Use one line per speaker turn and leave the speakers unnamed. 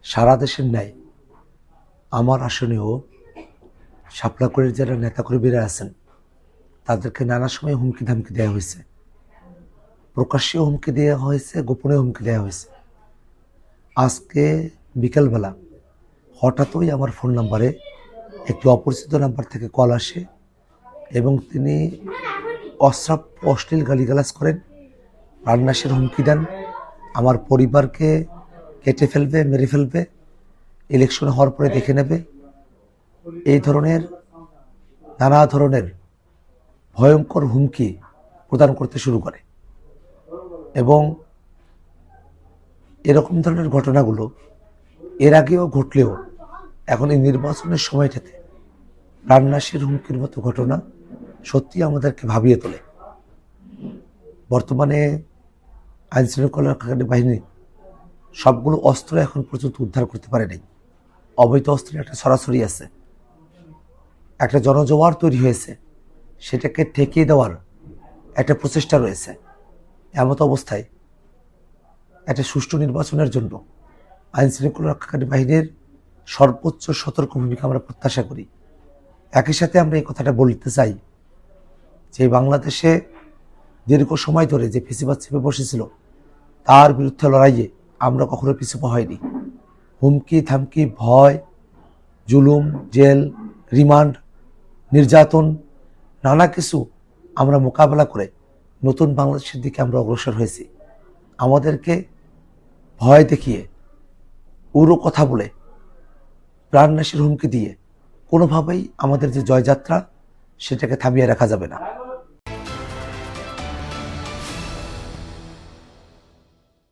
সারা দেশের ন্যায় আমার আসনেও শাপলাকড়ির যারা নেতাকর্মীরা আছেন তাদেরকে নানা সময় হুমকি ধামকি দেওয়া হয়েছে। প্রকাশ্যেও হুমকি দেওয়া হয়েছে, গোপনে হুমকি দেওয়া হয়েছে। আজকে বিকেলবেলা হঠাৎই আমার ফোন নাম্বারে একটি অপরিচিত নাম্বার থেকে কল আসে এবং তিনি অশ্রাব্য অশ্লীল গালিগালাজ করেন, প্রাণনাশের হুমকি দেন, আমার পরিবারকে কেটে ফেলবে, মেরে ফেলবে, ইলেকশন হওয়ার পরে দেখে নেবে, এই ধরনের নানা ধরনের ভয়ঙ্কর হুমকি প্রদান করতে শুরু করে। এবং এরকম ধরনের ঘটনাগুলো এর আগেও ঘটলেও এখন এই নির্বাচনের সময়টাতে প্রাণনাশের হুমকির মতো ঘটনা সত্যি আমাদেরকে ভাবিয়ে তোলে। বর্তমানে আইনশৃঙ্খলা রক্ষাকারী বাহিনী সবগুলো অস্ত্র এখন পর্যন্ত উদ্ধার করতে পারে নাই। অবৈধ অস্ত্রের একটা সরাসরি আছে, একটা জনজোয়ার তৈরি হয়েছে, সেটাকে ঠেকিয়ে দেওয়ার একটা প্রচেষ্টা রয়েছে। এমত অবস্থায় একটা সুষ্ঠু নির্বাচনের জন্য আইনশৃঙ্খলা রক্ষাকারী বাহিনীর সর্বোচ্চ সতর্ক ভূমিকা আমরা প্রত্যাশা করি। একই সাথে আমরা এই কথাটা বলতে চাই যে বাংলাদেশে দীর্ঘ সময় ধরে যে ফেসিবাদ চেপে বসেছিল তার বিরুদ্ধে লড়াইয়ে আমরা কখনো পিছু পা হয়নি। হুমকি থামকি, ভয়, জুলুম, জেল, রিমান্ড, নির্যাতন, নানা কিছু আমরা মোকাবেলা করে নতুন বাংলাদেশের দিকে আমরা অগ্রসর হয়েছি। আমাদেরকে ভয় দেখিয়ে, উড়ো কথা বলে, প্রাণনাশের হুমকি দিয়ে কোনোভাবেই আমাদের যে জয়যাত্রা সেটাকে থামিয়ে রাখা যাবে না।